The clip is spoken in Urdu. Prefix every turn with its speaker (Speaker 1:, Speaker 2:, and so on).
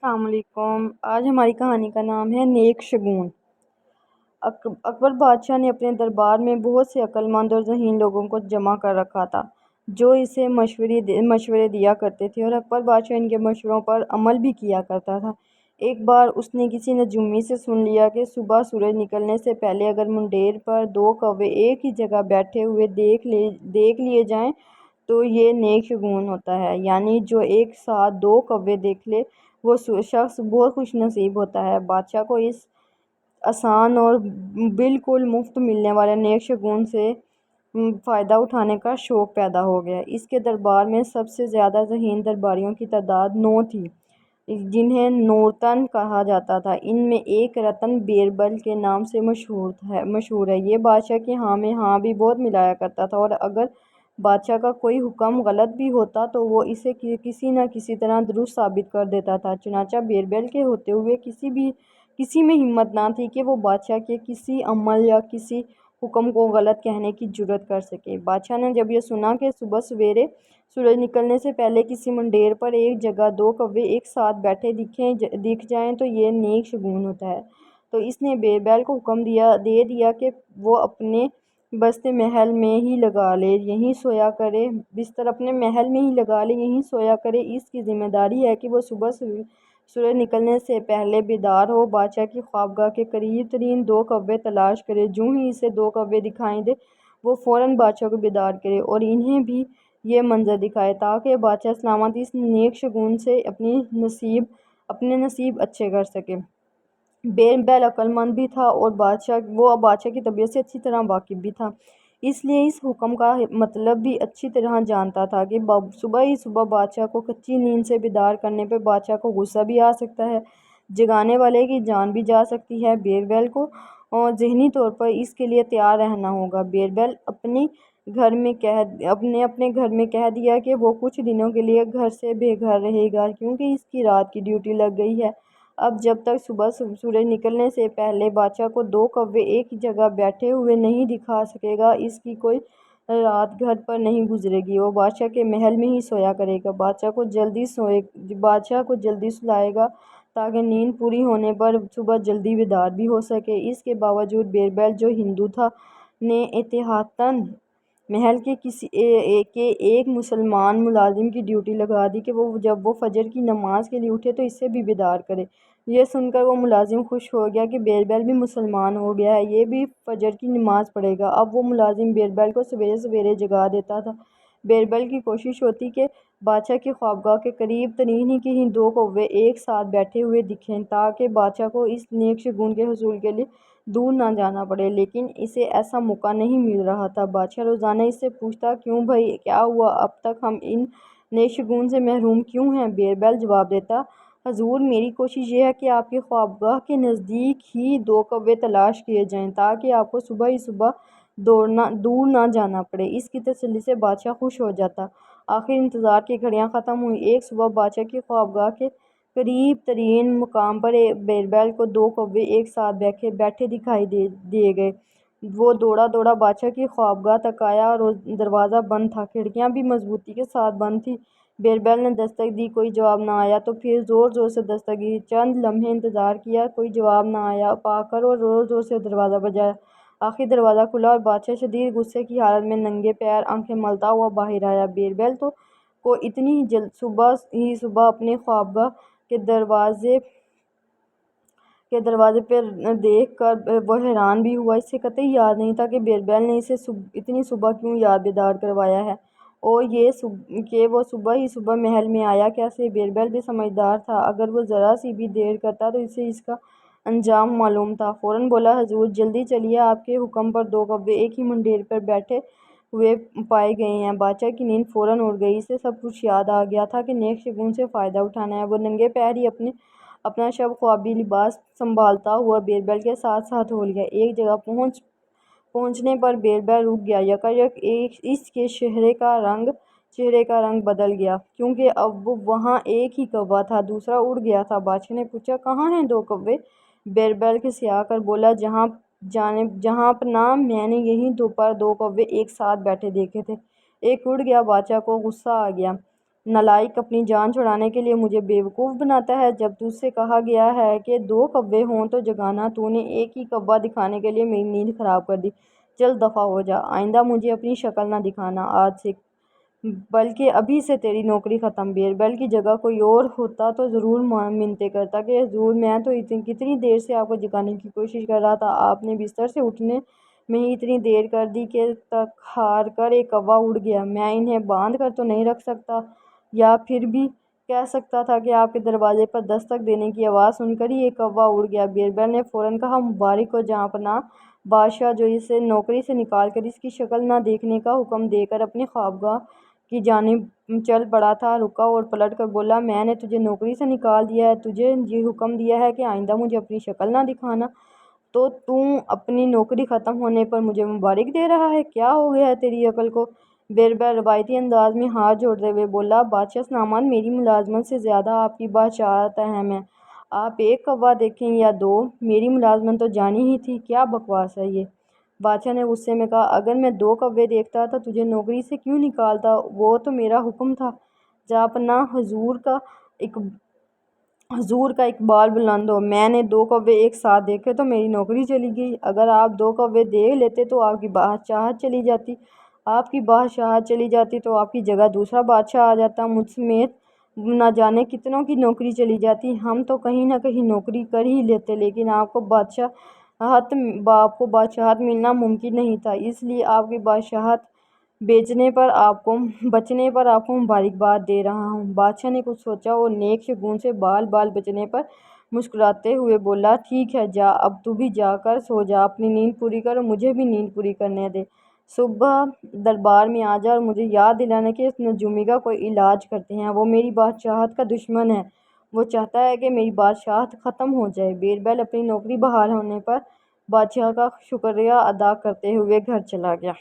Speaker 1: السلام علیکم۔ آج ہماری کہانی کا نام ہے نیک شگون۔ اکبر بادشاہ نے اپنے دربار میں بہت سے عقل مند اور ذہین لوگوں کو جمع کر رکھا تھا جو اسے مشورے دیا کرتے تھے، اور اکبر بادشاہ ان کے مشوروں پر عمل بھی کیا کرتا تھا۔ ایک بار اس نے کسی نجومی سے سن لیا کہ صبح سورج نکلنے سے پہلے اگر منڈیر پر 2 کوے ایک ہی جگہ بیٹھے ہوئے دیکھ لیے جائیں تو یہ نیک شگون ہوتا ہے، یعنی جو ایک ساتھ 2 کوے دیکھ لے وہ شخص بہت خوش نصیب ہوتا ہے۔ بادشاہ کو اس آسان اور بالکل مفت ملنے والے نیک شگون سے فائدہ اٹھانے کا شوق پیدا ہو گیا۔ اس کے دربار میں سب سے زیادہ ذہین درباریوں کی تعداد 9 تھی، جنہیں نورتن کہا جاتا تھا۔ ان میں ایک رتن بیربل کے نام سے مشہور ہے۔ یہ بادشاہ کے ہاں میں ہاں بھی بہت ملایا کرتا تھا، اور اگر بادشاہ کا کوئی حکم غلط بھی ہوتا تو وہ اسے کسی نہ کسی طرح درست ثابت کر دیتا تھا۔ چنانچہ بیربل کے ہوتے ہوئے کسی میں ہمت نہ تھی کہ وہ بادشاہ کے کسی عمل یا کسی حکم کو غلط کہنے کی جرات کر سکے۔ بادشاہ نے جب یہ سنا کہ صبح سویرے سورج نکلنے سے پہلے کسی منڈیر پر ایک جگہ 2 کوے ایک ساتھ بیٹھے دکھ جائیں تو یہ نیک شگون ہوتا ہے، تو اس نے بیربل کو حکم دے دیا کہ وہ اپنے بستر محل میں ہی لگا لے، یہیں سویا کرے۔ بستر اپنے محل میں ہی لگا لے، یہیں سویا کرے۔ اس کی ذمہ داری ہے کہ وہ صبح سورج نکلنے سے پہلے بیدار ہو بادشاہ کی خوابگاہ کے قریب ترین 2 کوے تلاش کرے۔ جوں ہی اسے 2 کوے دکھائی دیں وہ فوراً بادشاہ کو بیدار کرے اور انہیں بھی یہ منظر دکھائے تاکہ بادشاہ سلامت اس نیک شگون سے اپنے نصیب اچھے کر سکے۔ بیربل عقل مند بھی تھا اور وہ بادشاہ کی طبیعت سے اچھی طرح واقف بھی تھا، اس لیے اس حکم کا مطلب بھی اچھی طرح جانتا تھا کہ صبح ہی صبح بادشاہ کو کچی نیند سے بیدار کرنے پہ بادشاہ کو غصہ بھی آ سکتا ہے، جگانے والے کی جان بھی جا سکتی ہے۔ بیربل کو ذہنی طور پر اس کے لیے تیار رہنا ہوگا۔ بیربل اپنے گھر میں کہہ دیا کہ وہ کچھ دنوں کے لیے گھر سے بے گھر رہے گا کیونکہ اس کی رات کی ڈیوٹی لگ گئی ہے۔ اب جب تک صبح سورج نکلنے سے پہلے بادشاہ کو 2 کوے ایک جگہ بیٹھے ہوئے نہیں دکھا سکے گا، اس کی کوئی رات گھر پر نہیں گزرے گی۔ وہ بادشاہ کے محل میں ہی سویا کرے گا، بادشاہ کو جلدی سلائے گا تاکہ نیند پوری ہونے پر صبح جلدی بیدار بھی ہو سکے۔ اس کے باوجود بیربل جو ہندو تھا نے احتیاطاً محل کے ایک مسلمان ملازم کی ڈیوٹی لگا دی کہ جب وہ فجر کی نماز کے لیے اٹھے تو اسے بھی بیدار کرے۔ یہ سن کر وہ ملازم خوش ہو گیا کہ بیربل بھی مسلمان ہو گیا ہے، یہ بھی فجر کی نماز پڑھے گا۔ اب وہ ملازم بیربل کو سویرے سویرے جگا دیتا تھا۔ بیربل کی کوشش ہوتی کہ بادشاہ کی خوابگاہ کے قریب ترین ہی 2 کوے ایک ساتھ بیٹھے ہوئے دکھیں تاکہ بادشاہ کو اس نیک شگون کے حصول کے لیے دور نہ جانا پڑے، لیکن اسے ایسا موقع نہیں مل رہا تھا۔ بادشاہ روزانہ اس سے پوچھتا، کیوں بھائی، کیا ہوا؟ اب تک ہم ان نیک شگون سے محروم کیوں ہیں؟ بیربل جواب دیتا، حضور، میری کوشش یہ ہے کہ آپ کی خوابگاہ کے نزدیک ہی 2 کوے تلاش کیے جائیں تاکہ آپ کو صبح ہی صبح دور نہ جانا پڑے۔ اس کی تسلی سے بادشاہ خوش ہو جاتا۔ آخر انتظار کی گھڑیاں ختم ہوئیں۔ ایک صبح بادشاہ کی خوابگاہ کے قریب ترین مقام پر بیربل کو 2 کوے ایک ساتھ بیٹھے دکھائی دیے گئے۔ وہ دوڑا بادشاہ کی خوابگاہ تک آیا اور دروازہ بند تھا، کھڑکیاں بھی مضبوطی کے ساتھ بند تھیں۔ بیربل نے دستک دی، کوئی جواب نہ آیا تو پھر زور سے دستک دی، چند لمحے انتظار کیا، کوئی جواب نہ آیا، پکار اور زور سے دروازہ بجایا۔ آخر دروازہ کھلا اور بادشاہ شدید غصے کی حالت میں ننگے پیر آنکھیں ملتا ہوا باہر آیا۔ بیربل کو اتنی صبح ہی صبح اپنے خوابگاہ کے دروازے پر دیکھ کر وہ حیران بھی ہوا۔ اسے قطعی یاد نہیں تھا کہ بیربل نے اسے اتنی صبح کیوں بیدار کروایا ہے، اور یہ کہ وہ صبح ہی صبح محل میں آیا کیسے۔ بیربل بھی سمجھدار تھا، اگر وہ ذرا سی بھی دیر کرتا تو اسے اس کا انجام معلوم تھا۔ فوراً بولا، حضور جلدی چلیے، آپ کے حکم پر 2 کوے ایک ہی منڈیر پر بیٹھے ہوئے پائے گئے ہیں۔ بادشاہ کی نیند فوراً اڑ گئی، اسے سب کچھ یاد آ گیا تھا کہ نیک شگون سے فائدہ اٹھانا ہے۔ وہ ننگے پیر ہی اپنا شب خوابی لباس سنبھالتا ہوا بیربل کے ساتھ ہو لیا۔ ایک جگہ پہنچنے پر بیربل رک گیا، یکایک اس کے چہرے کا رنگ بدل گیا کیونکہ اب وہاں ایک ہی کوہ تھا، دوسرا اڑ گیا تھا۔ بادشاہ نے پوچھا، کہاں ہیں 2 کوے؟ بیربل کھسیا کر بولا، جہاں پناہ، میں نے یہیں پر 2 کوے ایک ساتھ بیٹھے دیکھے تھے، ایک اڑ گیا۔ بادشاہ کو غصہ آ گیا، نالائق اپنی جان چھڑانے کے لیے مجھے بیوقوف بناتا ہے۔ جب تجھ سے کہا گیا ہے کہ 2 کوے ہوں تو جگانا، تو نے ایک ہی کوہ دکھانے کے لیے میری نیند خراب کر دی۔ چل دفعہ ہو جا، آئندہ مجھے اپنی شکل نہ دکھانا۔ آج سے بلکہ ابھی سے تیری نوکری ختم۔ بیربل کی جگہ کوئی اور ہوتا تو ضرور منتیں کرتا کہ حضور، میں تو کتنی دیر سے آپ کو جگانے کی کوشش کر رہا تھا، آپ نے بستر سے اٹھنے میں ہی اتنی دیر کر دی کہ تک ہار کر ایک کوہ اڑ گیا۔ میں انہیں باندھ کر تو نہیں رکھ سکتا، یا پھر بھی کہہ سکتا تھا کہ آپ کے دروازے پر دستک دینے کی آواز سن کر ہی ایک کوہ اڑ گیا۔ بیربل نے فوراً کہا، مبارک ہو جہاں پناہ بادشاہ، جو اسے نوکری سے نکال کر اس کی شکل نہ دیکھنے کا حکم دے کر اپنی خوابگاہ کی جانب چل پڑا تھا، رکا اور پلٹ کر بولا، میں نے تجھے نوکری سے نکال دیا ہے، تجھے یہ حکم دیا ہے کہ آئندہ مجھے اپنی شکل نہ دکھانا، تو اپنی نوکری ختم ہونے پر مجھے مبارک دے رہا ہے؟ کیا ہو گیا ہے تیری عقل کو؟ بیربل روایتی انداز میں ہاتھ جوڑتے ہوئے بولا، بادشاہ سامان، میری ملازمت سے زیادہ آپ کی بادشاہت اہم ہے۔ آپ ایک کوہ دیکھیں یا 2، میری ملازمت تو جانی ہی تھی۔ کیا بکواس ہے یہ؟ بادشاہ نے غصے میں کہا، اگر میں 2 کوے دیکھتا تو تجھے نوکری سے کیوں نکالتا؟ وہ تو میرا حکم تھا۔ جہاں پناہ حضور کا اقبال بلند ہو، میں نے 2 کوے ایک ساتھ دیکھے تو میری نوکری چلی گئی۔ اگر آپ 2 کوے دیکھ لیتے تو آپ کی بادشاہت چلی جاتی، آپ کی بادشاہت چلی جاتی تو آپ کی جگہ دوسرا بادشاہ آ جاتا، مجھ سمیت نہ جانے کتنوں کی نوکری چلی جاتی۔ ہم تو کہیں نہ کہیں نوکری کر ہی لیتے، لیکن آپ کو بادشاہت ملنا ممکن نہیں تھا، اس لیے آپ کی بادشاہت بچنے پر آپ کو مبارکباد دے رہا ہوں۔ بادشاہ نے کچھ سوچا اور نیک شگون سے بال بچنے پر مسکراتے ہوئے بولا، ٹھیک ہے، جا، اب تو بھی جا کر سو جا، اپنی نیند پوری کر اور مجھے بھی نیند پوری کرنے دے۔ صبح دربار میں آ جا اور مجھے یاد دلانا کہ اس نجومی کا کوئی علاج کرتے ہیں، وہ میری بادشاہت کا دشمن ہے، وہ چاہتا ہے کہ میری بادشاہت ختم ہو جائے۔ بیربل اپنی نوکری بحال ہونے پر بادشاہ کا شکریہ ادا کرتے ہوئے گھر چلا گیا۔